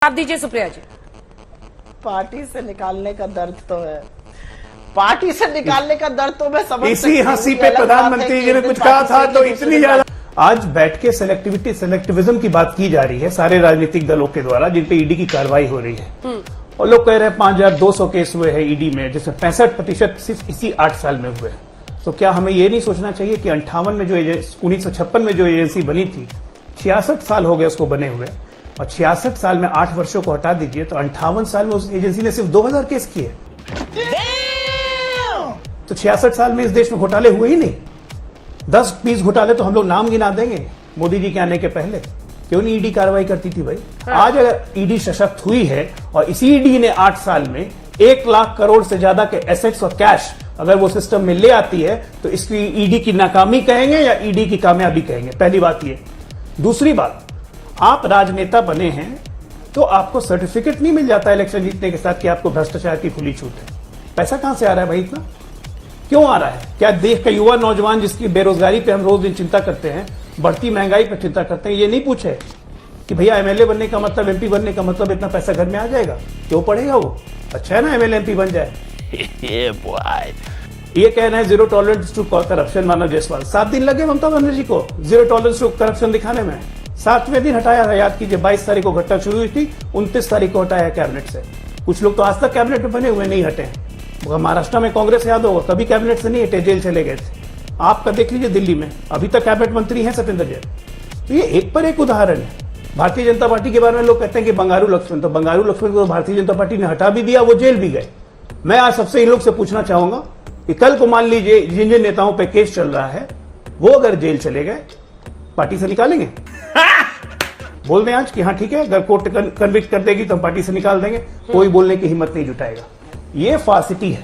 आप दीजिए सुप्रिया जी। पार्टी से निकालने का दर्द तो है, पार्टी से निकालने का दर्द तो मैं समझ इसी हंसी पे प्रधानमंत्री जी ने कुछ कहा था तो इतनी ज्यादा आज बैठ के सेलेक्टिविज्म की बात की जा रही है सारे राजनीतिक दलों के द्वारा जिन पे ईडी की कार्रवाई हो रही है। और लोग कह रहे हैं 5200 केस हुए हैं ईडी में, जिसमें 65% सिर्फ इसी 8 साल में हुए हैं। तो क्या हमें ये नहीं सोचना चाहिए कि 58 में जो 1956 में जो एजेंसी बनी थी, 66 साल हो गए उसको बने हुए, और 66 साल में 8 वर्षों को हटा दीजिए तो 58 साल में उस एजेंसी ने सिर्फ 2000 केस किए। तो 66 साल में इस देश में घोटाले हुए ही नहीं। 10-20 घोटाले तो हम लोग नाम गिना देंगे मोदी जी के आने के पहले। क्यों नहीं ईडी कार्रवाई करती थी भाई? आज अगर ईडी सशक्त हुई है और इसी ईडी ने 8 साल में 1 लाख करोड़ से ज्यादा के एसेट्स और कैश अगर वो सिस्टम में ले आती है तो इसकी ईडी की नाकामी कहेंगे या ईडी की कामयाबी कहेंगे? पहली बात ये। दूसरी बात, आप राजनेता बने हैं तो आपको सर्टिफिकेट नहीं मिल जाता इलेक्शन जीतने के साथ कि आपको भ्रष्टाचार की खुली छूट है। पैसा कहां से आ रहा है भाई? इतना क्यों आ रहा है? क्या देश का युवा नौजवान जिसकी बेरोजगारी पे हम रोज दिन चिंता करते हैं, बढ़ती महंगाई पर चिंता करते हैं, ये नहीं पूछे कि भैया एमएलए बनने का मतलब, एमपी बनने का मतलब इतना पैसा घर में आ जाएगा? क्यों पड़ेगा वो? अच्छा है ना एमएलए एमपी बन जाए। ये कहना है जीरो टॉलरेंस टू करप्शन। मानव जायसवाल 7 दिन लगे ममता बनर्जी को जीरो टॉलरेंस टू करप्शन दिखाने में। 7वें दिन हटाया था। याद कीजिए 22 तारीख को घटना शुरू हुई थी, 29 तारीख को हटाया कैबिनेट से। कुछ लोग तो आज तक कैबिनेट में बने हुए नहीं हटे। महाराष्ट्र में कांग्रेस याद होगा, कभी कैबिनेट से नहीं हटे, जेल चले गए थे। आपका देख लीजिए दिल्ली में अभी तक कैबिनेट मंत्री हैं सत्येंद्र जैन। तो ये एक पर एक उदाहरण है। भारतीय जनता पार्टी के बारे में लोग कहते हैं कि बंगारू लक्ष्मण, तो बंगारू लक्ष्मण को भारतीय जनता पार्टी ने हटा भी दिया, वो जेल भी गए। मैं आज सबसे इन लोग से पूछना चाहूंगा कि कल को मान लीजिए जिन जिन नेताओं पर केस चल रहा है वो अगर जेल चले गए, पार्टी से निकालेंगे? बोल दें आज कि हाँ ठीक है, अगर कोर्ट कन्विक्ट कर देगी तो हम पार्टी से निकाल देंगे। कोई बोलने की हिम्मत नहीं जुटाएगा। ये फासिटी है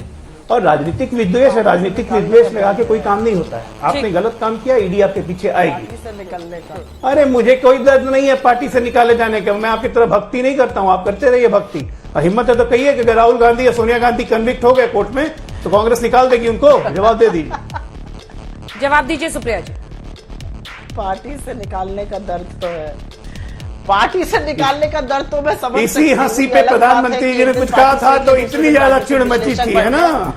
और राजनीतिक विद्वेष है। राजनीतिक विद्वेष लगा के कोई काम नहीं होता है। आपने गलत काम किया, ईडी आपके पीछे आएगी। निकलने का अरे मुझे कोई दर्द नहीं है पार्टी से निकाले जाने का। मैं आपकी तरह भक्ति नहीं करता हूं, आप करते रहिए भक्ति। और हिम्मत है तो कहिए कि अगर राहुल गांधी या सोनिया गांधी कन्विक्ट हो गए कोर्ट में तो कांग्रेस निकाल देगी उनको। जवाब दे दीजिए। जवाब दीजिए सुप्रिया जी। पार्टी से निकालने का दर्द तो है, पार्टी से निकालने का दर्द तो मैं समझ इसी हंसी पे प्रधानमंत्री जी ने कुछ कहा था तो इतनी ज्यादा चिड़ मची थी, है ना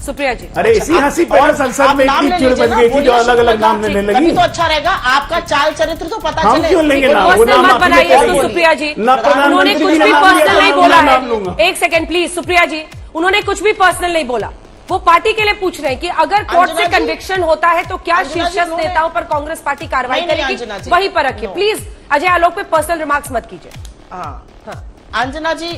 सुप्रिया जी? अरे इसी हंसी पे संसद में इतनी चिड़ बन गई थी जो अलग अलग नाम लेने लगी। तो अच्छा रहेगा, आपका चाल चरित्र तो पता हम चले। क्यों लेंगे नाम? वो नाम मत बनाइए आप इसको सुप्रिया जी। ना उन्होंने प्रधानमंत्री कुछ जी भी ने नाम पर्सनल लिया, नहीं ना बोला नाम लूंगा। है। एक सेकंड प्लीज सुप्रिया जी, उन्होंने कुछ भी पर्सनल नहीं बोला। वो पार्टी के लिए पूछ रहे हैं कि अगर कोर्ट से कन्विक्शन होता है तो क्या शीर्षस्थ नेताओं पर कांग्रेस पार्टी कार्रवाई करेगी? वहीं पर रखिए प्लीज। अजय आलोक पे पर्सनल रिमार्क्स मत कीजिए। अंजना जी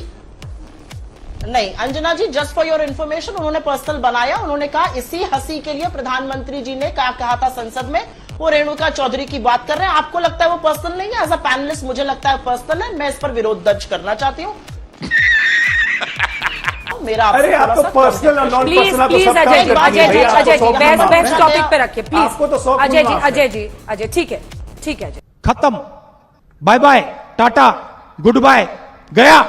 नहीं, अंजना जी जस्ट फॉर योर इन्फॉर्मेशन, उन्होंने पर्सनल बनाया। उन्होंने कहा इसी हंसी के लिए प्रधानमंत्री जी ने कहा था संसद में वो रेणुका चौधरी की बात कर रहे हैं। आपको लगता है वो पर्सनल नहीं है? एज अ पैनलिस्ट मुझे लगता है पर्सनल है। मैं इस पर विरोध दर्ज करना चाहती हूँ। मेरा अरे आप तो पर्सनल और non personal please Ajay ji, Ajay ji best topic पे रखिए प्लीज। आपको तो शौक अजय जी, माफ है। अजय जी, अजय ठीक है, ठीक है अजय। खत्म, bye bye, tata, goodbye, गया।